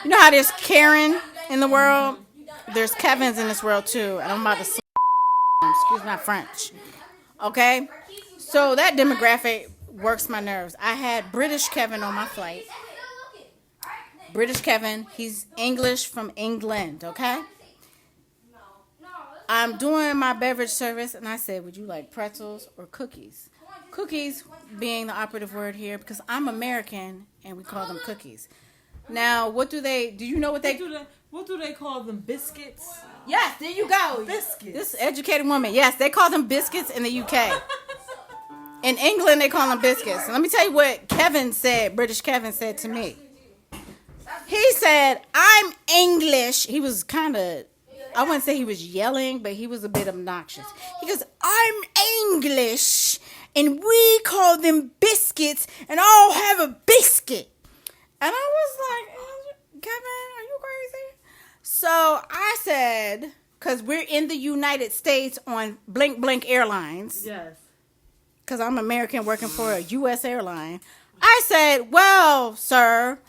You know how there's Karen in the world? There's Kevins in this world too. And I'm about to say, excuse my French. Okay? So that demographic works my nerves. I had British Kevin on my flight. British Kevin. He's English from England. Okay? I'm doing my beverage service, and I said, would you like pretzels or cookies? Cookies being the operative word here, because I'm American, and we call them cookies. Now, do you know what they do? What do they call them? Biscuits? Yes, there you go. Biscuits. This educated woman. Yes, they call them biscuits in the UK. In England, they call them biscuits. And let me tell you what British Kevin said to me. He said, I'm English. He was kind of, I wouldn't say he was yelling, but he was a bit obnoxious. He goes, I'm English, and we call them biscuits, and I'll have a biscuit. And I was like, Kevin, are you crazy? So I said, because we're in the United States on Blink Blink Airlines. Yes. Because I'm American working for a U.S. airline. I said, well, sir,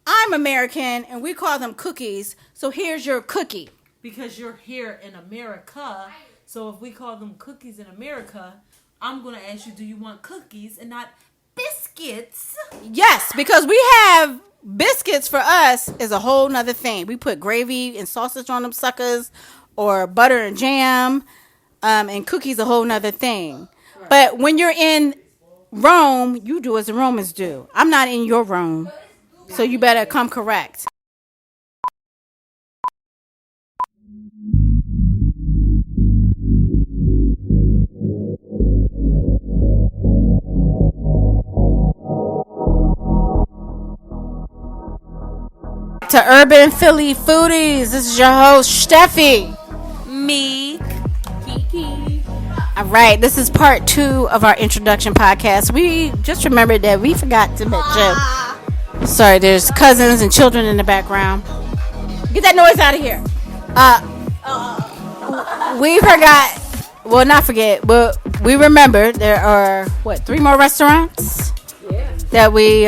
I'm American, and we call them cookies, so here's your cookie. Because you're here in America, so if we call them cookies in America, I'm going to ask you, do you want cookies and not biscuits? Yes, because we have biscuits for us is a whole nother thing. We put gravy and sausage on them suckers, or butter and jam, and cookies a whole nother thing. Right. But when you're in Rome, you do as the Romans do. I'm not in your Rome, so you better come correct. To Urban Philly Foodees. This is your host, Steffi. Me. Kiki. All right, this is part 2 of our introduction podcast. We just remembered that we forgot to mention. Sorry, there's cousins and children in the background. Get that noise out of here. We forgot. Well, not forget, but we remembered there are, 3 more restaurants that we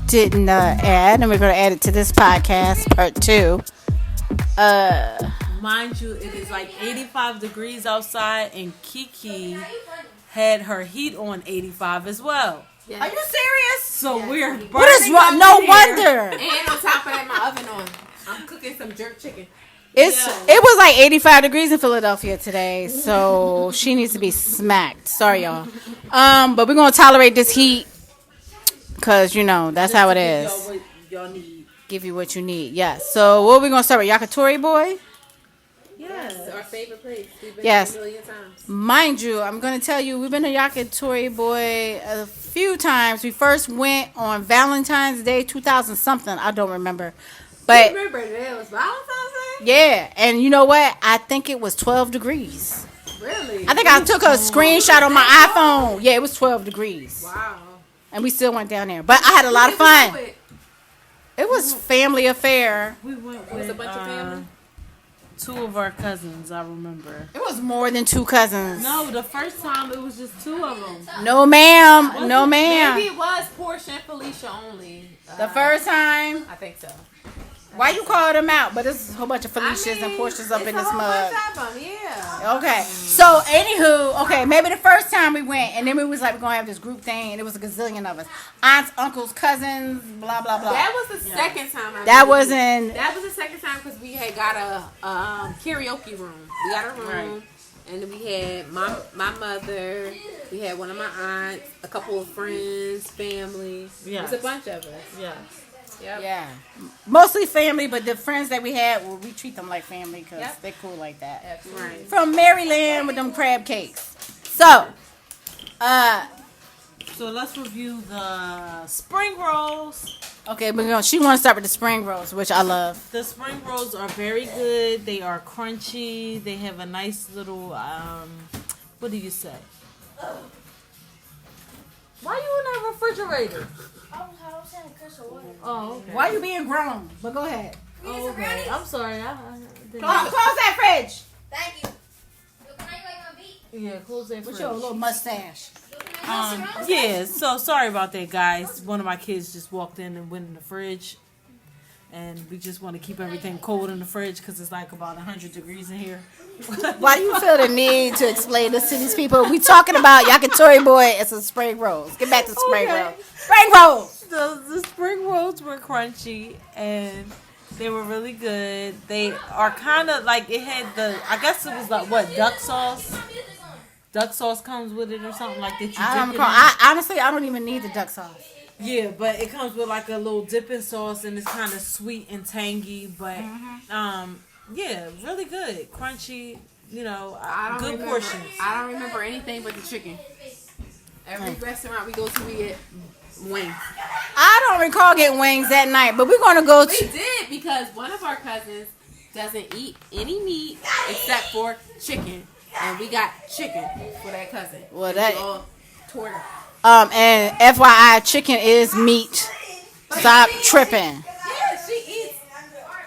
didn't add, and we're going to add it to this podcast, part 2. Mind you, it is like 85 degrees outside, and Kiki had her heat on 85 as well. Yes. Are you serious? So we're burning. What is wrong? No wonder. And on top of that, my oven on. I'm cooking some jerk chicken. It was like 85 degrees in Philadelphia today, so she needs to be smacked. Sorry, y'all. But we're going to tolerate this heat. Because, that's how it is. Y'all need. Give you what you need. Yes. So, what are we going to start with? Yakitori Boy? Yes. Our favorite place. We've been yes. there a million times. Mind you, I'm going to tell you, we've been to Yakitori Boy a few times. We first went on Valentine's Day, 2000-something. I don't remember. But, you remember that? It was Valentine's Day? Yeah. And you know what? I think it was 12 degrees. Really? I think I took a screenshot on my iPhone. Yeah, it was 12 degrees. Wow. And we still went down there. But I had a lot of fun. It was family affair. We went with it was a bunch of family? 2 of our cousins, I remember. It was more than 2 cousins. No, the first time it was just 2 of them. No, ma'am. No, ma'am. Maybe it was Portia and Felicia only. The first time? I think so. Why you call them out? But there's a whole bunch of Felicias and Portias up in this mug. Yeah. Okay. So, anywho, maybe the first time we went, and then we was like, we're going to have this group thing, and it was a gazillion of us. Aunts, uncles, cousins, blah, blah, blah. That was the second time. That was the second time because we had got a karaoke room. We got a room. Right. And then we had my mother, we had one of my aunts, a couple of friends, family. Yes. It was a bunch of us. Yes. Yep. Yeah, mostly family, but the friends that we had, we treat them like family because they're cool like that. Absolutely. From Maryland with them crab cakes. So let's review the spring rolls. Okay, she want to start with the spring rolls, which I love. The spring rolls are very good. They are crunchy. They have a nice little what do you say? Why you in that refrigerator? Oh, okay. Why you being grown? But go ahead. Oh, okay. I'm sorry. Close that fridge. Thank you. Can I like my beat? Yeah, close that fridge. With your little mustache. Yeah, so sorry about that, guys. One of my kids just walked in and went in the fridge. And we just want to keep everything cold in the fridge because it's like about 100 degrees in here. Why do you feel the need to explain this to these people? We talking about Yakitori Boy and some spring rolls. Get back to spring rolls. Spring rolls! The spring rolls were crunchy and they were really good. They are kind of like, it had I guess it was like, what, duck sauce? Duck sauce comes with it or something like that. Honestly, I don't even need the duck sauce. Yeah, but it comes with like a little dipping sauce and it's kind of sweet and tangy, but yeah, really good, crunchy. You know, good portions. I don't remember anything but the chicken. Every restaurant we go to, we get wings. I don't recall getting wings that night, but we're gonna go to. We did because one of our cousins doesn't eat any meat except for chicken, and we got chicken for that cousin. Well, that. We all tore it up. And FYI, chicken is meat. Stop tripping. Yeah,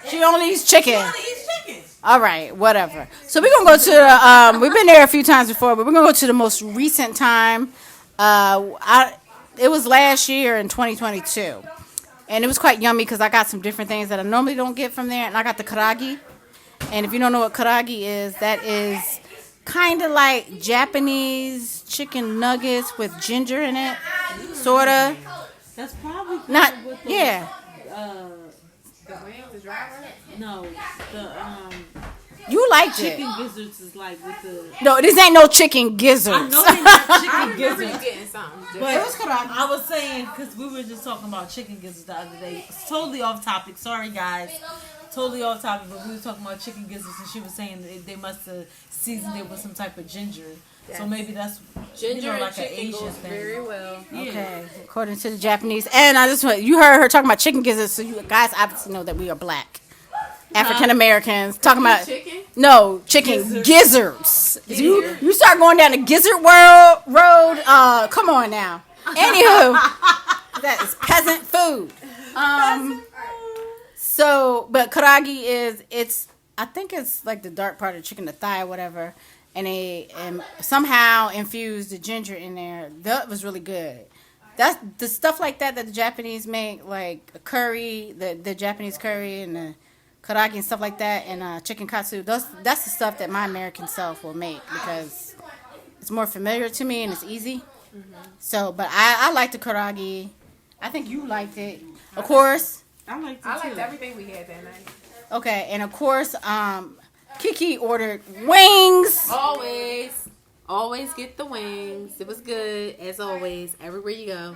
She only eats chicken. She only eats chicken. All right, whatever. So we're gonna go to the. We've been there a few times before, but we're gonna go to the most recent time. It was last year in 2022, and it was quite yummy because I got some different things that I normally don't get from there, and I got the karagi. And if you don't know what karagi is, that is kind of like Japanese chicken nuggets with ginger in it, sorta. That's probably Not, with yeah. The wings, the dry rub? No, the You liked chicken it. gizzards is like with the. No, this ain't no chicken gizzards. I know they're not I chicken remember you gizzards. getting something But different. It was karagi. I was saying, because we were just talking about chicken gizzards the other day. It's totally off topic. Sorry, guys. Totally off topic, but we were talking about chicken gizzards, and she was saying that they must have seasoned it with some type of ginger. Yes. So maybe that's Ginger and like an chicken Asian goes thing. very well. Okay, according to the Japanese. And I just you heard her talking about chicken gizzards, so you guys obviously know that we are black. African Americans. Talking about Chicken? no chicken gizzards. You start going down the gizzard road. Come on now. Anywho, that is peasant food. So, but karagi it's I think it's like the dark part of the chicken, the thigh or whatever, and they somehow infused the ginger in there. That was really good. That's the stuff like that the Japanese make, like a curry, the Japanese curry and the karagi and stuff like that, and chicken katsu. That's the stuff that my American self will make because it's more familiar to me and it's easy. So, but I like the karagi. I think you liked it, of course. I liked it I liked too. everything we had that night. Okay, and of course, Kiki ordered wings. Always get the wings. It was good, as always, everywhere you go.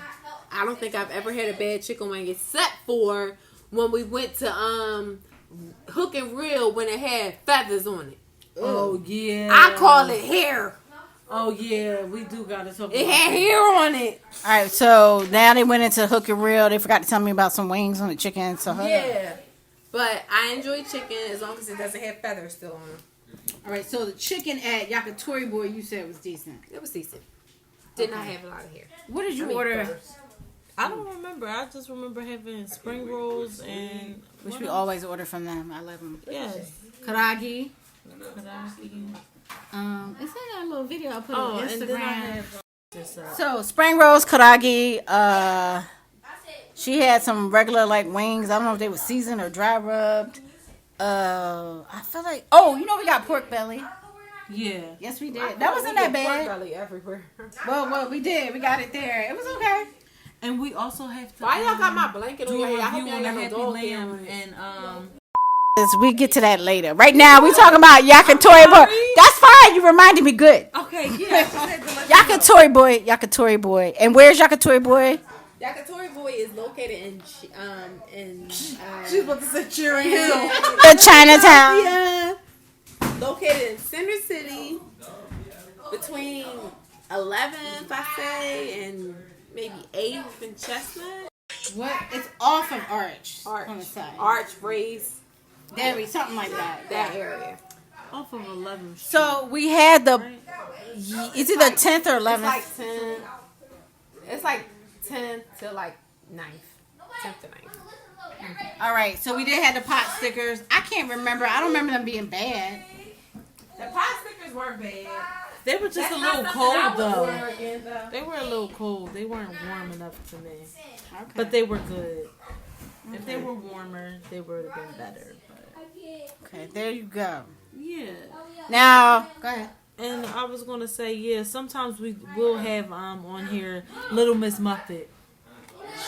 I don't think I've ever had a bad chicken wing except for when we went to Hook and Reel when it had feathers on it. Oh yeah. I call it hair. Oh yeah, we do gotta talk. It about had that. hair on it. All right, so now they went into Hook and Reel. They forgot to tell me about some wings on the chicken. So Yeah. But I enjoy chicken as long as it doesn't have feathers still on it. All right, so the chicken at Yakitori Boy, you said was decent. It was decent. Did not have a lot of hair. What did you order? I don't remember. I just remember having spring rolls and Which we always order from them. I love them. yes. Karagi. Karagi. It's in that little video I put Oh, on and then I Instagram. have this. So spring rolls, karagi. She had some regular like wings. I don't know if they were seasoned or dry rubbed. I feel like we got pork belly. Yeah. Yes, we did. That wasn't that Pork bad. belly everywhere. Well, we did. We got it there. It was okay. And we also have to. Why y'all got my blanket on do your a head? I hope review y'all on ain't the got no Happy dog hair Lamb on it. and We get to that later. Right now, we talking about Yakitori Boy. That's fine. You reminded me good. Okay, yeah. Yakitori Boy. And where's Yakitori Boy? Yakitori Boy is located in She's about to say Cherry Hill. The Chinatown. yeah, located in Center City, between 11th, I say, and maybe 8th and Chestnut. What? It's off of Arch. On the side. Arch, Race, There we something like that. that area. Off of 11. So we had the. Is it the 10th or 11th? It's like 10. It's like 10th to like 9th. 10th to 9th. All right. So we did have the pot stickers. I can't remember. I don't remember them being bad. The pot stickers weren't bad. They were just That's a not little something cold I would though. wear again, though. They were a little cold. They weren't warm enough to me. Okay. But they were good. If they were warmer, they would have been better. But. Okay, there you go. Yeah. Now, go ahead. And I was gonna say, yeah, sometimes we will have on here Little Miss Muffet.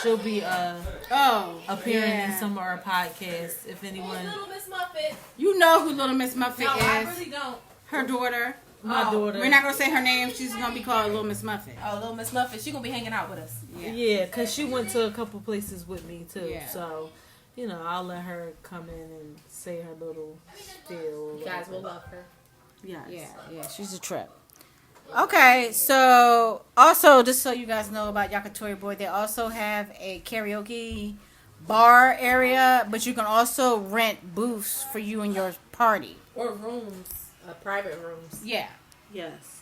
She'll be appearing in some of our podcasts. If anyone, Little Miss Muffet. You know who Little Miss Muffet No, is. I really don't. Her daughter. my daughter, We're not gonna say her name. She's gonna be called Little Miss Muffet. Oh, Little Miss Muffet. She gonna be hanging out with us. yeah, cause she went to a couple places with me too. Yeah. So, I'll let her come in and say her little spiel. You guys will love her. Yes. Yeah, she's a trip. Okay, so also just so you guys know about Yakitori Boy, they also have a karaoke bar area, but you can also rent booths for you and your party. Or rooms. Private rooms. Yeah. Yes.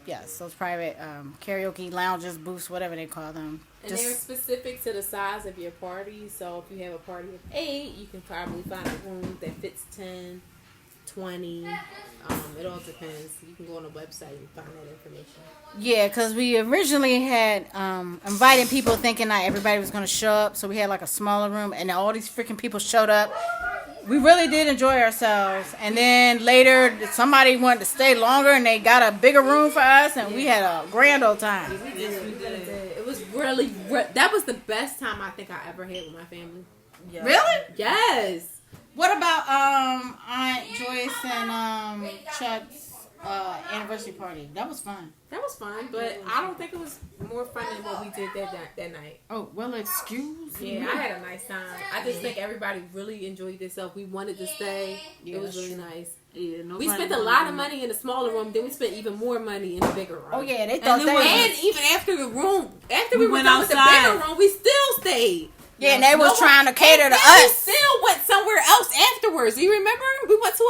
Yes, those private karaoke lounges, booths, whatever they call them. And they're specific to the size of your party. So if you have a party of 8, you can probably find a room that fits 10, 20. It all depends. You can go on the website and find that information. Yeah, because we originally had invited people thinking not everybody was going to show up. So we had like a smaller room and all these freaking people showed up. We really did enjoy ourselves. And then later somebody wanted to stay longer and they got a bigger room for us and we had a grand old time. Yes, we did. It was really, that was the best time I think I ever had with my family. Yeah. Really? Yes. What about Aunt Joyce and Chuck's anniversary party? That was fun. That was fun, but I don't think it was more fun than what we did that night. Oh, well, excuse me. Yeah, I had a nice time. I just think everybody really enjoyed themselves. We wanted to stay. Yeah, It was that's really true. nice. Yeah, We spent a lot of money in the smaller room, then we spent even more money in the bigger room. Oh, yeah, they thought And they it was- And even after the room, after We we were went done with the outside. bigger room, we still stayed. Yeah, and they was trying to cater to And then we us. still went somewhere else afterwards. Do you remember? We went to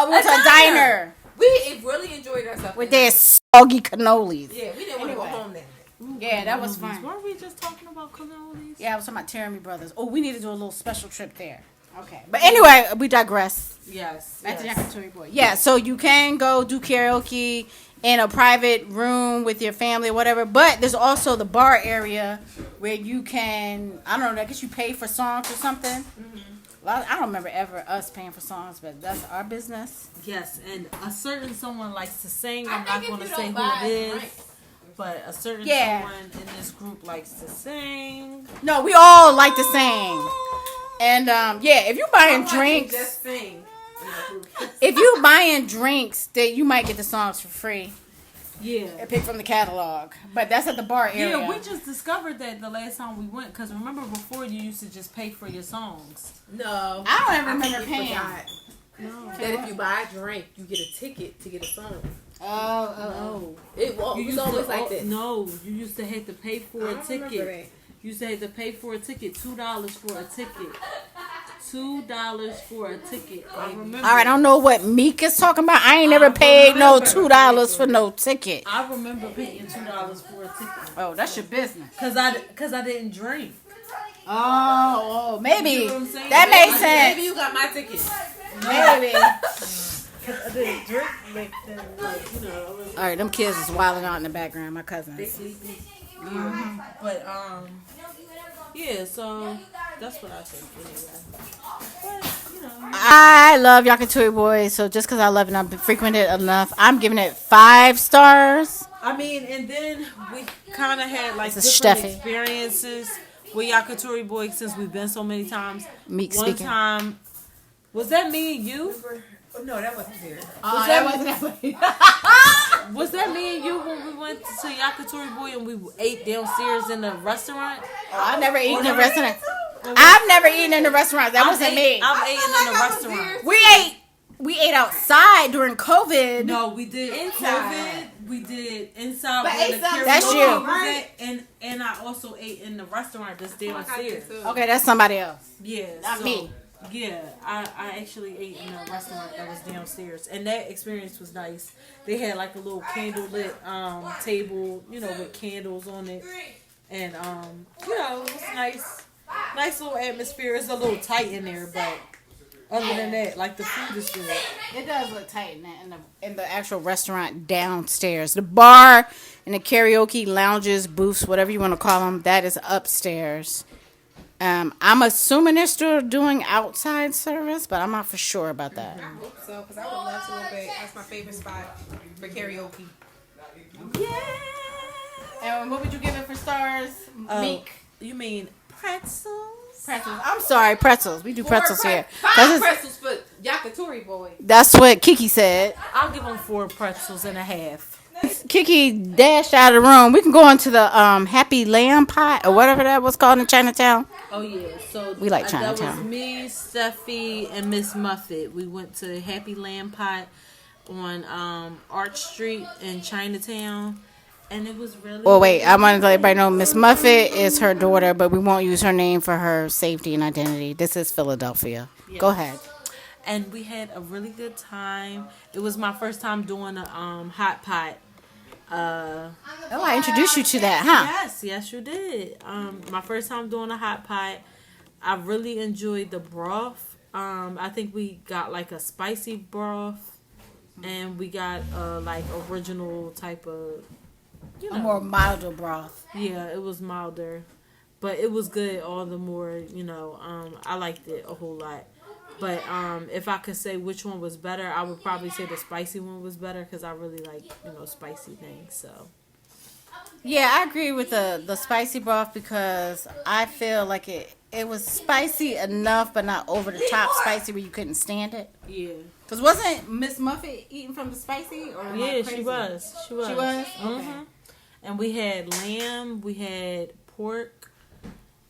We went to a diner We really enjoyed ourselves. with their soggy cannolis. Yeah, we didn't want to go home that night. Yeah, that was fun. Weren't we just talking about cannolis? Yeah, I was talking about Tyranny Brothers. Oh, we need to do a little special trip there. Okay. But anyway, we digress. Yes. Back to Yakitori Boy. Yeah, so you can go do karaoke in a private room with your family or whatever. But there's also the bar area where you can, I don't know, I guess you pay for songs or something. Mm-hmm. Well, I don't remember ever us paying for songs, but that's our business. Yes, and a certain someone likes to sing. I'm not going to say who it is. But a certain someone in this group likes to sing. No, we all like to sing. And if you buying drinks, Just sing. if you buying drinks, that you might get the songs for free Yeah. and pick from the catalog. But that's at the bar area. Yeah, we just discovered that the last time we went. Because remember before you used to just pay for your songs. No. I don't ever think remember you paying. forgot No. That if you buy a drink, you get a ticket to get a song. Oh. It was always like this. No, you used to have to pay for I a don't remember ticket. that. You used to have to pay for a ticket. $2 for a ticket. $2 for a ticket. I remember. All right, I don't know what Meek is talking about. I ain't never paid no $2 for no ticket. I remember paying $2 for a ticket. Oh, that's your business. Cause I didn't drink. Oh, maybe. You know what I'm saying? That makes Maybe sense. you got my ticket. Maybe. I didn't drink back then. All right, them kids is wilding out in the background. My They cousins. sleepy. But yeah. So that's what I think anyway. But I love Yakitori Boy, so just because I love it, I've frequented it enough. I'm giving it 5 stars. I mean, and then we kind of had like This is different Steffi. experiences with Yakitori Boy since we've been so many times. Meek One speaking. time, was that me and you? No, that wasn't there. Was that me and you when we went to Yakitori Boy and we ate downstairs in the restaurant? I've never eaten in a restaurant. I've never eaten in a restaurant. That wasn't me. I've eaten in a restaurant. We ate outside during COVID. No, we did Inside. COVID. We did inside. But where the inside- karaoke That's you. was Right. at, and I also ate in the restaurant that's downstairs. Okay, that's somebody else. Yeah, Not so, me. Yeah, I actually ate in a restaurant that was downstairs, and that experience was nice. They had like a little candlelit table, with candles on it, and it was nice little atmosphere. It's a little tight in there, but other than that, like the food is good. It does look tight in the actual restaurant downstairs. The bar and the karaoke lounges, booths, whatever you want to call them, that is upstairs. I'm assuming they're still doing outside service, but I'm not for sure about that. I hope so, because I would love to go back. That's my favorite spot for karaoke. Yeah. And what would you give it for stars? Meek. You mean pretzels? Pretzels. I'm sorry, pretzels. We do pretzels here. 5 pretzels for Yakitori Boy. That's what Kiki said. I'll give them 4 pretzels and a half. Kiki dashed out of the room. We can go into the Happy Lamb Pot or whatever that was called in Chinatown. Oh yeah, so We like that Chinatown. was me, Steffi, and Miss Muffet. We went to Happy Lamb Pot on Arch Street in Chinatown, and it was really. Well, wait. I want to let everybody know Miss Muffet is her daughter, but we won't use her name for her safety and identity. This is Philadelphia. Yes. Go ahead. And we had a really good time. It was my first time doing a hot pot. Oh, I introduced you to that, huh? Yes, you did. My first time doing a hot pot. I really enjoyed the broth. I think we got like a spicy broth, and we got like original type of, A more milder broth. Yeah, it was milder, but it was good all the more. I liked it a whole lot. But if I could say which one was better, I would probably say the spicy one was better because I really like spicy things. So Yeah, I agree with the spicy broth because I feel like it was spicy enough, but not over the top spicy where you couldn't stand it. yeah, Because wasn't Miss Muffet eating from the spicy? Or am I yeah, crazy? she was. She was? Okay. And we had lamb, we had pork,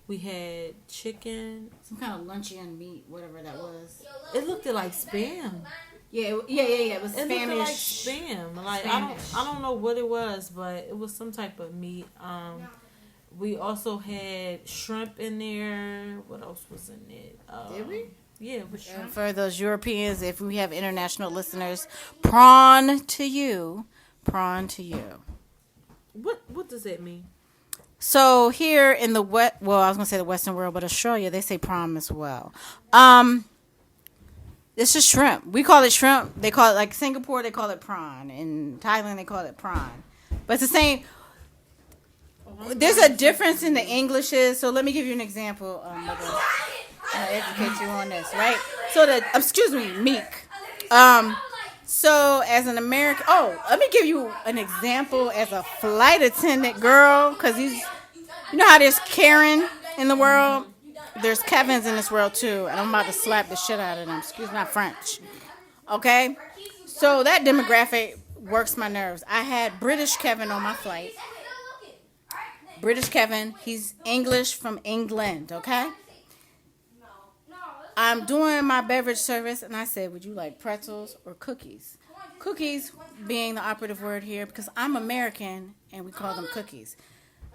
we had chicken. Some kind of luncheon meat, whatever that was. It looked like spam. Yeah. It was It Spanish. looked like spam. Like Spanish. I don't know what it was, but it was some type of meat. We also had shrimp in there. What else was in it? Did we? Yeah, it was shrimp. And for those Europeans, if we have international listeners, prawn to you. Prawn to you. What does that mean? So here in the I was gonna say the Western world, but Australia, they say prawn as well. This is shrimp. We call it shrimp. They call it, like Singapore, they call it prawn. In Thailand, they call it prawn. But it's the same. There's a difference in the Englishes. So let me give you an example. I'm gonna educate you on this, right? So Meek. So as an American, let me give you an example as a flight attendant girl, because you know how there's Karen in the world? There's Kevins in this world too, and I'm about to slap the shit out of them. Excuse my French. Okay? So that demographic works my nerves. I had British Kevin on my flight. British Kevin, he's English from England, okay? I'm doing my beverage service, and I said, would you like pretzels or cookies? Cookies being the operative word here, because I'm American, and we call them cookies.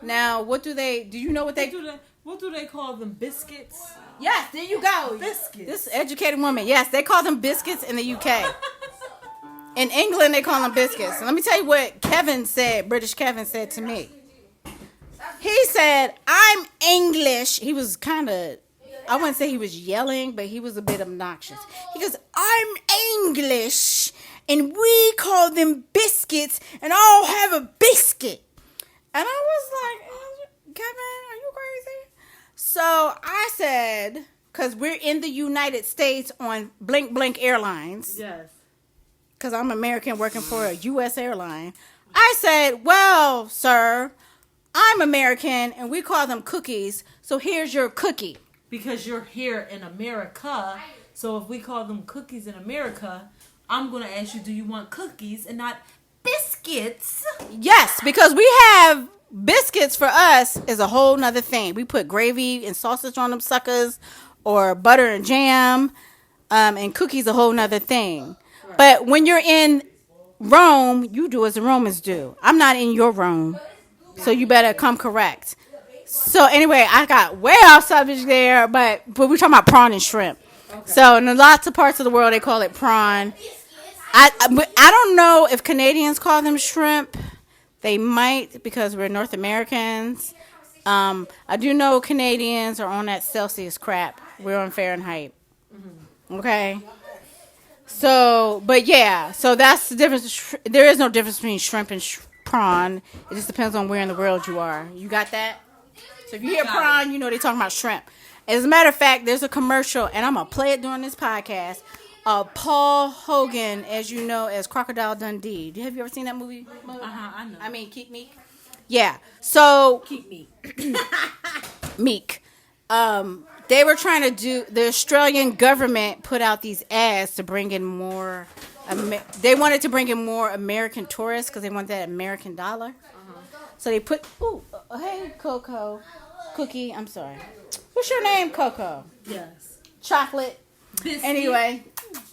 Now, do you know what they do? What do they call them? Biscuits? Yes, there you go. Biscuits. This educated woman. Yes, they call them biscuits in the UK. In England, they call them biscuits. And let me tell you what British Kevin said to me. He said, I'm English. He was kind of, I wouldn't say he was yelling, but he was a bit obnoxious. He goes, I'm English, and we call them biscuits, and I'll have a biscuit. And I was like, Kevin, are you crazy? So I said, because we're in the United States on Blink Blink Airlines. Yes. Because I'm American working for a U.S. airline. I said, well, sir, I'm American, and we call them cookies, so here's your cookie. Because you're here in America, so if we call them cookies in America, I'm going to ask you, do you want cookies and not biscuits? Yes, because we have biscuits for us is a whole nother thing. We put gravy and sausage on them suckers, or butter and jam, and cookies a whole nother thing. Right. But when you're in Rome, you do as the Romans do. I'm not in your Rome, so you better come correct. So anyway, I got way off subject there, but we're talking about prawn and shrimp. Okay. So in lots of parts of the world, they call it prawn. I don't know if Canadians call them shrimp. They might, because we're North Americans. I do know Canadians are on that Celsius crap. We're on Fahrenheit. Okay? So, but yeah. So that's the difference. There is no difference between shrimp and prawn. It just depends on where in the world you are. You got that? So if you hear prawn, you know they're talking about shrimp. As a matter of fact, there's a commercial, and I'm going to play it during this podcast. Paul Hogan, as you know, as Crocodile Dundee. Have you ever seen that movie? I know. I mean, Keep Meek. Yeah. So Keep me. Meek. They were trying to do. The Australian government put out these ads to bring in more. They wanted to bring in more American tourists because they want that American dollar. So they put. Ooh, hey, Coco, Cookie. I'm sorry. What's your name, Coco? Yes. Chocolate. Biscuit. Anyway.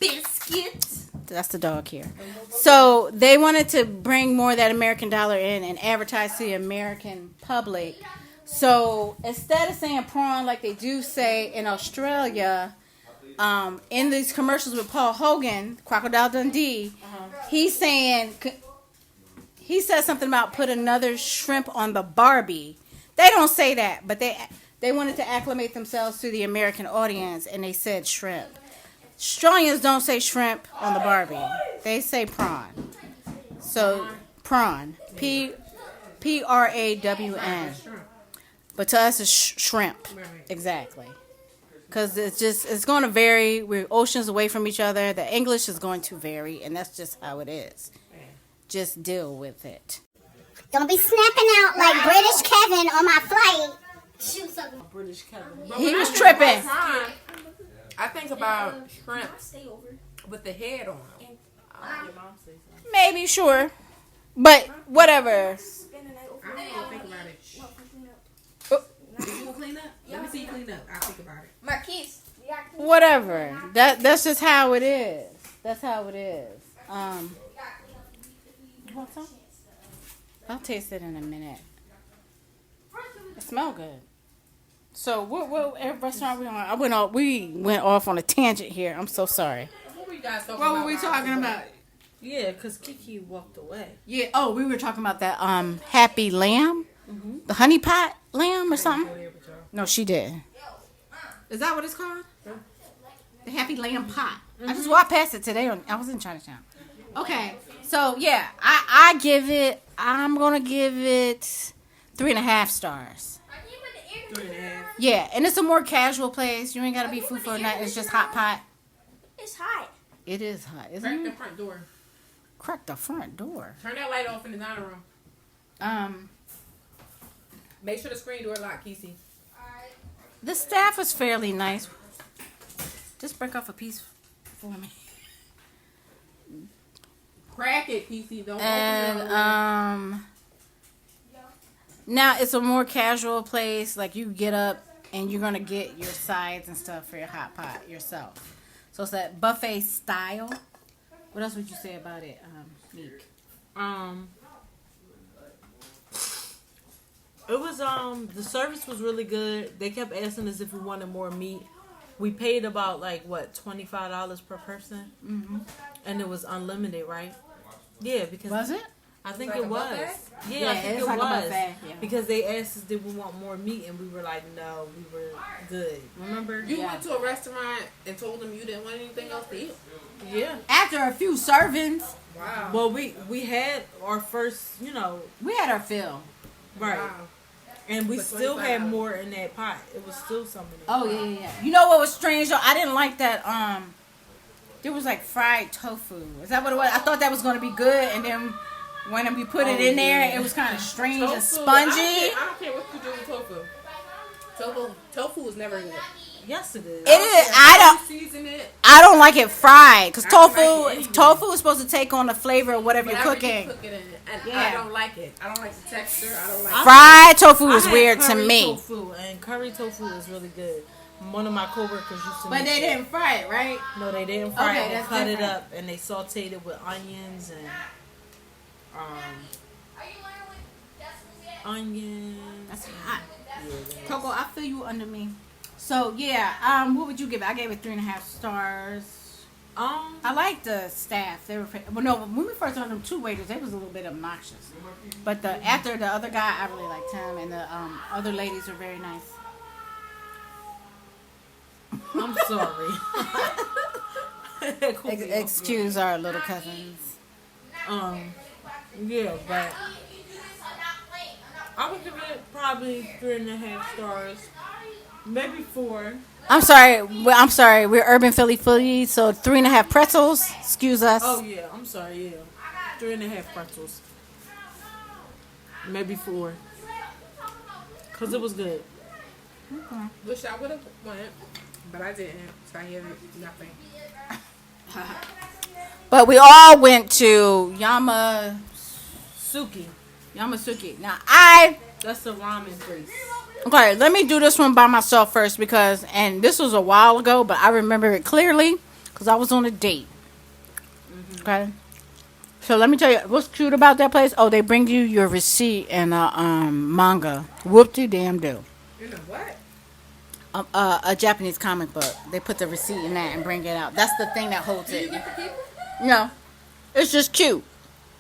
Biscuit. That's the dog here. So they wanted to bring more of that American dollar in and advertise to the American public. So instead of saying prawn like they do say in Australia, in these commercials with Paul Hogan, Crocodile Dundee, he said something about put another shrimp on the Barbie. They don't say that, but they wanted to acclimate themselves to the American audience, and they said shrimp. Australians don't say shrimp on the Barbie. They say prawn. So, prawn. Prawn. But to us, it's shrimp. Exactly. Because it's going to vary. We're oceans away from each other. The English is going to vary, and that's just how it is. Just deal with it. Don't be snapping out like British Kevin on my flight. British Kevin. But He when I was think about tripping. prawn, I think about shrimp with the head on them. Maybe, sure. But whatever. I don't even think about it. You gonna clean up? Let me see you clean up. I'll think about it. Marquise. Whatever. That's just how it is. That's how it is. You want some? I'll taste it in a minute. It smells good. So what restaurant we on? We went off on a tangent here. I'm so sorry. What were you guys talking What about? were we talking about? Yeah, because Kiki walked away. Yeah. Oh, we were talking about that happy lamb, the honey pot lamb or something. No, she did. Is that what it's called? The happy lamb pot. I just walked past it today. I was in Chinatown. Okay. So yeah, I'm gonna give it 3.5 stars. 3.5. Yeah, and it's a more casual place. You ain't gotta be food for a night. It's just hot pot. It's hot. It is hot, isn't Crack the it? front door. Crack the front door. Turn that light off in the dining room. Make sure the screen door locked, Kesey. The staff was fairly nice. Just break off a piece for me. Crack it, Kesey. Don't open And it. now it's a more casual place. Like you get up and you're gonna get your sides and stuff for your hot pot yourself. So it's that buffet style. What else would you say about it, Meek? It was the service was really good. They kept asking us if we wanted more meat. We paid about $25 per person, and it was unlimited, right? Yeah, because Was it? I think Like it a was. buffet? Yeah, I think it's it like a was buffet, yeah. because they asked us did we want more meat, and we were like, no, we were good. Remember? You went to a restaurant and told them you didn't want anything else to eat? Yeah. After a few servings, Wow. Well, we had our first, we had our fill. right, Wow. and we For still had $25. more in that pot. It was still something. in that Oh pot. yeah. You know what was strange though? I didn't like that. There was like fried tofu. Is that what it was? I thought that was gonna be good, and then when we put it in there, it was kind of strange and spongy. I don't care what you do with tofu. Tofu is never good. Yes, it is. It is. I Season it. don't like it fried because I don't like it tofu anyway. tofu is supposed to take on the flavor of whatever you're Whatever cooking. you cook it in. And Yeah. I don't like it. I don't like the texture. I don't like Fried tofu I is had weird to curry me. Tofu, and curry tofu is really good. One of my coworkers used to. But make they it. didn't fry it, right? No, they didn't fry Okay, it. They that's cut it different. up and they sauteed it with onions and onions. That's hot. Coco, I feel you under me. So yeah, what would you give it? I gave it 3.5 stars. I like the staff. They were when we first saw them 2 waiters, they was a little bit obnoxious. But after the other guy, I really liked him, and the other ladies were very nice. I'm sorry. Excuse our little cousins. Yeah, but I would give it probably 3.5 stars. Maybe 4. I'm sorry. I'm sorry. We're Urban Philly Foodees, so 3.5 pretzels. Excuse us. Oh yeah, I'm sorry. Yeah, 3.5 pretzels. Maybe 4. Cause it was good. Wish I would have went, but I didn't. So I hear nothing. But we all went to Yamasuki. Now That's the ramen place. okay, let me do this one by myself first and this was a while ago, but I remember it clearly because I was on a date. Okay. So let me tell you what's cute about that place. Oh, they bring you your receipt and a manga. Whoop-de-damn-do. You know what? A Japanese comic book. They put the receipt in that and bring it out. That's the thing that holds it. You get the people? No, it's just cute.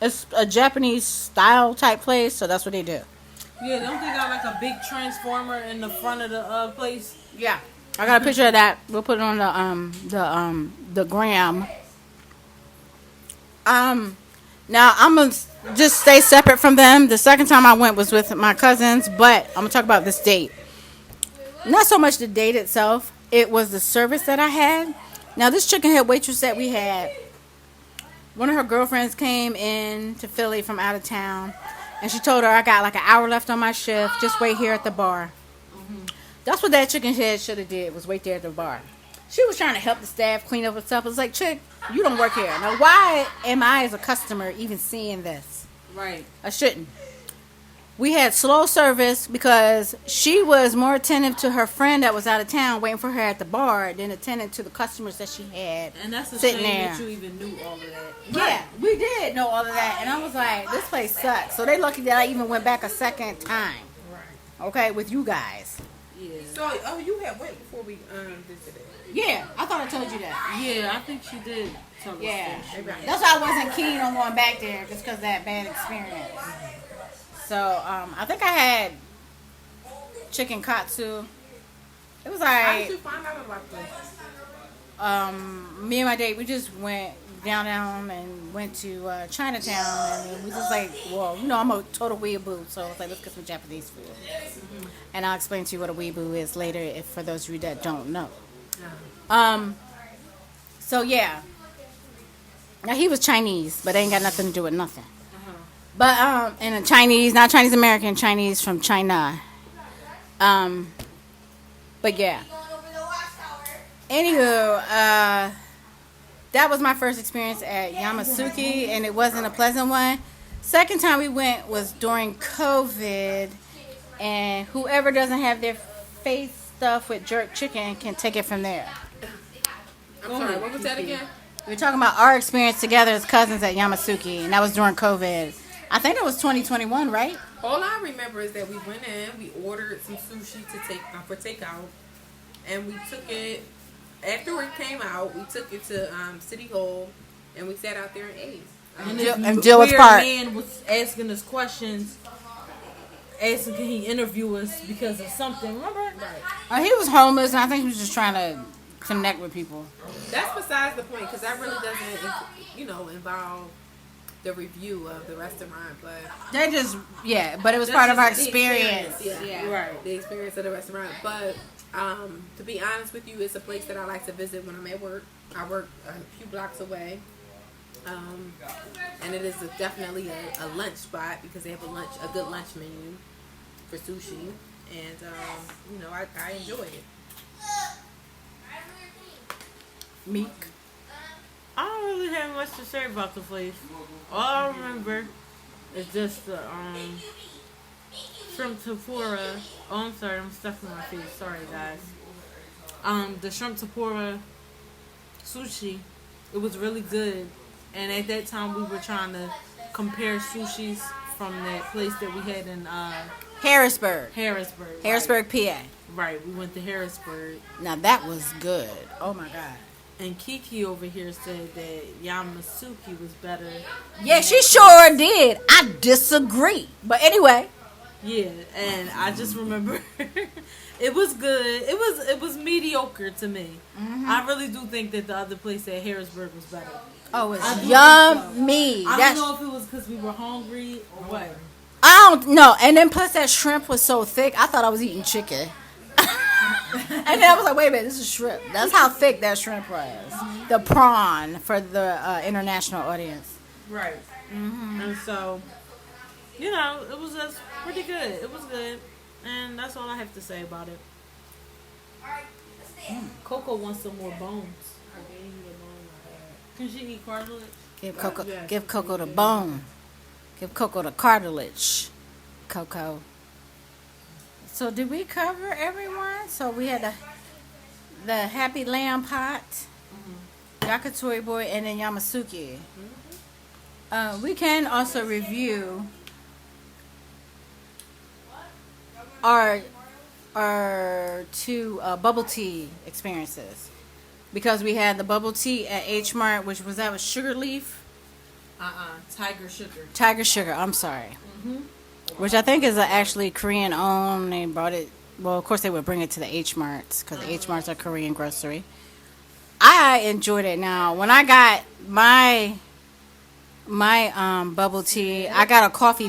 It's a Japanese style type place, so that's what they do. Yeah, don't they got like a big transformer in the front of the place? Yeah, I got a picture of that. We'll put it on the gram. Now I'm gonna just stay separate from them. The second time I went was with my cousins, but I'm gonna talk about this date. Not so much the date itself. It was the service that I had. Now this chicken head waitress that we had, one of her girlfriends came in to Philly from out of town, and she told her I got like an hour left on my shift. Just wait here at the bar. That's what that chicken head should have did, was wait there at the bar. She was trying to help the staff clean up her stuff. I was like, chick, you don't work here. Now, why am I as a customer even seeing this? Right. I shouldn't. We had slow service because she was more attentive to her friend that was out of town waiting for her at the bar than attentive to the customers that she had. And that's a sitting shame there. that you even knew all of that. Yeah, we did know all of that. And I was like, this place sucks. So they lucky that I even went back a second time. Right. Okay, with you guys. Yeah. So, you had went before we visited. Yeah, I thought I told you that. Yeah, I think she did. Tell us Yeah, that. that's why I wasn't keen on going back there, just because of that bad experience. So I think I had chicken katsu. It was How did like you find out about this? me and my date. We just went down and went to Chinatown, and we just like, well, you know, I'm a total weeaboo, so I was like, let's get some Japanese food. And I'll explain to you what a weeaboo is later, if for those of you that don't know. So yeah. Now he was Chinese, but they ain't got nothing to do with nothing. But and a Chinese, not Chinese American, Chinese from China. But yeah. Anywho, that was my first experience at Yamasuki, and it wasn't a pleasant one. Second time we went was during COVID, and whoever doesn't have their face stuff with jerk chicken can take it from there. I'm sorry, what was that again? We were talking about our experience together as cousins at Yamasuki, and that was during COVID. I think it was 2021, right? All I remember is that we went in, we ordered some sushi to take for takeout, and we took it. After it came out, we took it to City Hall, and we sat out there and ate. And Jill was weird part. man was asking us questions, asking can he interview us because of something. Remember? Right. He was homeless, and I think he was just trying to connect with people. That's besides the point, because that really doesn't, involve the review of the restaurant, but They just, but it was that's part of just our the experience. Yeah. Right. The experience of the restaurant. But to be honest with you, it's a place that I like to visit when I'm at work. I work a few blocks away, and it is definitely a lunch spot because they have a good lunch menu for sushi, and I enjoy it. Meek. I don't really have much to say about the place. All I remember is just the shrimp tempura. Oh, I'm sorry, I'm stuck in my face. Sorry, guys. The shrimp tempura sushi. It was really good, and at that time we were trying to compare sushis from that place that we had in Harrisburg, Harrisburg, PA. Right, we went to Harrisburg. Now that was good. Oh my God. And Kiki over here said that Yamasuki was better. Yeah, she sure did. I disagree. But anyway. Yeah, and I just remember it was good. It was mediocre to me. Mm-hmm. I really do think that the other place at Harrisburg was better. Oh, it's yummy. I don't know if it was because we were hungry or what. I don't know. And then plus that shrimp was so thick, I thought I was eating chicken. And then I was like, wait a minute, this is shrimp. That's how thick that shrimp was. The prawn for the international audience. Right. And so, you know, it was just pretty good. It was good. And that's all I have to say about it. Coco wants some more bones. Can she eat cartilage? Give Coco the bone. Give Coco the cartilage. Coco. So did we cover everyone? So we had the Happy Lamb Pot, Yakitori Boy, and then Yamasuki. We can also review our two bubble tea experiences, because we had the bubble tea at H-mart, which was sugar leaf. Tiger sugar. I'm sorry. Which I think is actually Korean owned. They brought it. Well, of course they would bring it to the H-marts because the H-marts are Korean grocery. I enjoyed it. Now, when I got my bubble tea, I got a coffee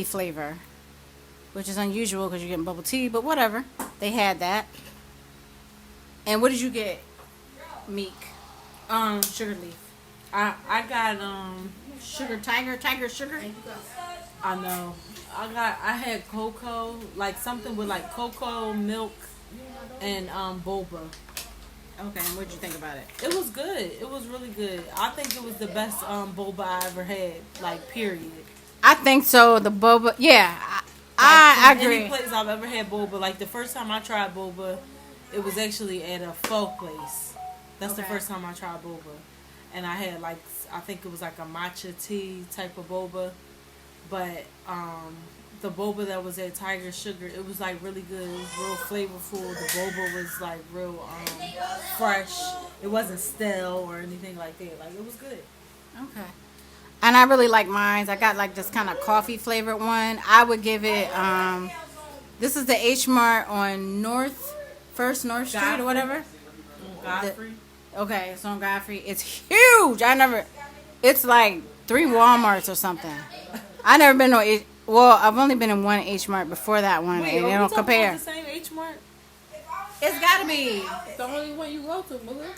flavor, which is unusual because you're getting bubble tea, but whatever. They had that. And what did you get, Meek? Sugar leaf. I got tiger sugar. I know. I had cocoa, like something with like cocoa, milk, and boba. Okay, and what'd you think about it? It was good. It was really good. I think it was the best boba I ever had. Like, period. I think so. The boba, yeah. I agree. Any place I've ever had boba, like the first time I tried boba, it was actually at a pho place. That's the first time I tried boba. And I had like, I think it was like a matcha tea type of boba. But the boba that was at Tiger Sugar, it was like really good. It was real flavorful. The boba was like real fresh. It wasn't stale or anything like that. Like, it was good. Okay. And I really like mine. I got like this kind of coffee flavored one. I would give it, this is the H-mart on North Street or whatever. Godfrey. Okay, it's on Godfrey. It's huge. It's like 3 Walmarts or something. I never been on well, I've only been in one H-mart before that one. Wait, and they don't compare. The same H-mart? It's gotta be. The only one you go to, Melissa.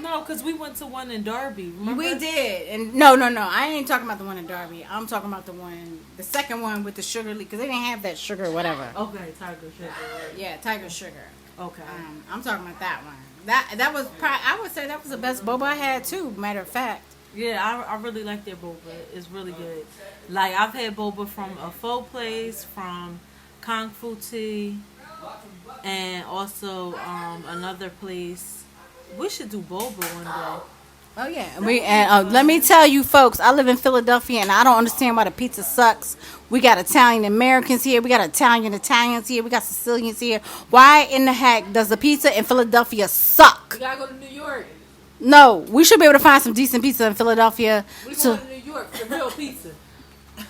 No, because we went to one in Derby. Remember? We did. And no. I ain't talking about the one in Derby. I'm talking about the second one with the sugar leaf, because they didn't have that sugar or whatever. Okay, Tiger Sugar. Right? Yeah, Tiger Sugar. Okay. I'm talking about that one. That was I would say that was the best boba I had too. Matter of fact. Yeah, I really like their boba. It's really good. Like, I've had boba from a pho place, from Kung Fu Tea, and also another place. We should do boba one day. Oh yeah, let me tell you, folks. I live in Philadelphia, and I don't understand why the pizza sucks. We got Italian Americans here. We got Italians here. We got Sicilians here. Why in the heck does the pizza in Philadelphia suck? We gotta go to New York. No, we should be able to find some decent pizza in Philadelphia. We going to New York for the real pizza.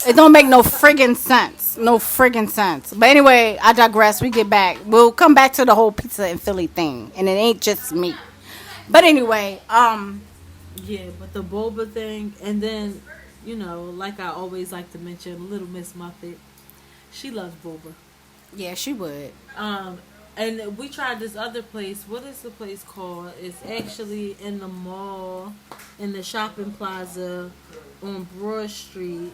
It don't make no friggin' sense. No friggin' sense. But anyway, I digress. We get back. We'll come back to the whole pizza in Philly thing, and it ain't just me. But anyway, yeah, but the boba thing, and then, you know, like I always like to mention, Little Miss Muffet, she loves boba. Yeah, she would. And we tried this other place. What is the place called? It's actually in the mall, in the shopping plaza on Broad Street,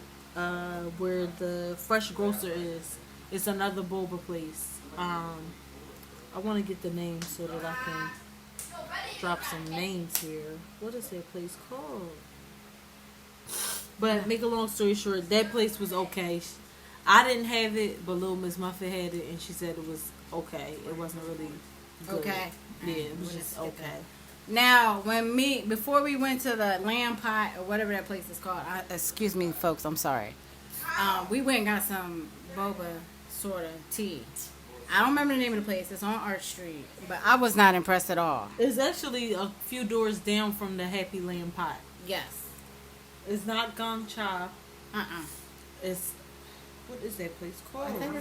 where the Fresh Grocer is. It's another boba place. I want to get the name so that I can drop some names here. What is that place called? But make a long story short, that place was okay. I didn't have it, but Little Miss Muffet had it, and she said it was okay. It wasn't really good. Okay. Yeah, it was just okay. Now, before we went to the lamb pot or whatever that place is called, excuse me, folks, I'm sorry. We went and got some boba sort of tea. I don't remember the name of the place. It's on Arch Street, but I was not impressed at all. It's actually a few doors down from the Happy Lamb Pot. Yes. It's not Gong Cha. It's. What is that place called? I think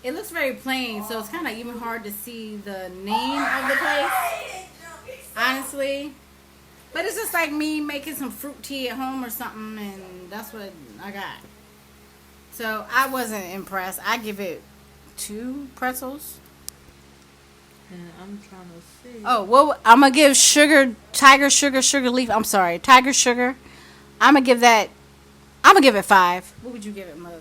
it looks very plain, so it's kind of even hard to see the name of the place, honestly. But it's just like me making some fruit tea at home or something, and that's what I got. So I wasn't impressed. I give it 2 pretzels. And I'm trying to see. Oh, well, I'm going to give Tiger Sugar leaf. I'm sorry, Tiger Sugar. I'm going to give it 5. What would you give it, Mug?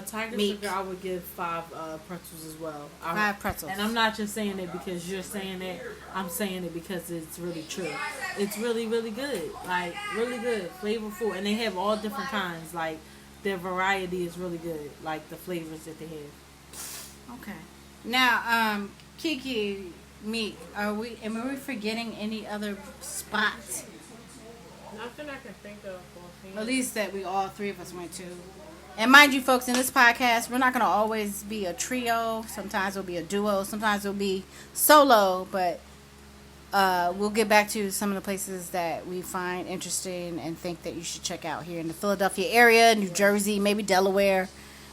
Tiger Meat. Sugar, I would give 5 pretzels as well. 5 pretzels. And I'm not just saying it because you're saying it. I'm saying it because it's really true. It's really, really good. Like, really good. Flavorful. And they have all different kinds. Like, their variety is really good. Like, the flavors that they have. Okay. Now, Kiki, Meek, am we forgetting any other spots? Nothing I can think of. At least that all 3 of us went to. And mind you, folks, in this podcast, we're not going to always be a trio. Sometimes it'll be a duo. Sometimes it'll be solo. But we'll get back to some of the places that we find interesting and think that you should check out here in the Philadelphia area, New Jersey, maybe Delaware,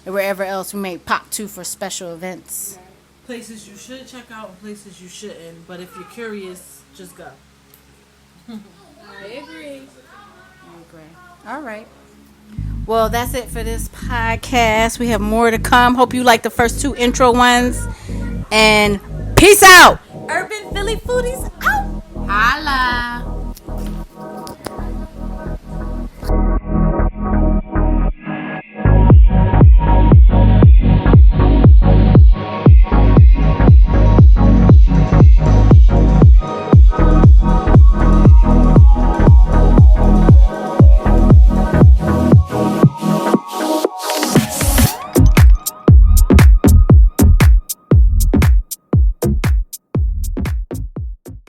and wherever else we may pop to for special events. Places you should check out and places you shouldn't. But if you're curious, just go. I agree. All right. Well, that's it for this podcast. We have more to come. Hope you like the first 2 intro ones. And peace out. Urban Philly Foodees out. Holla.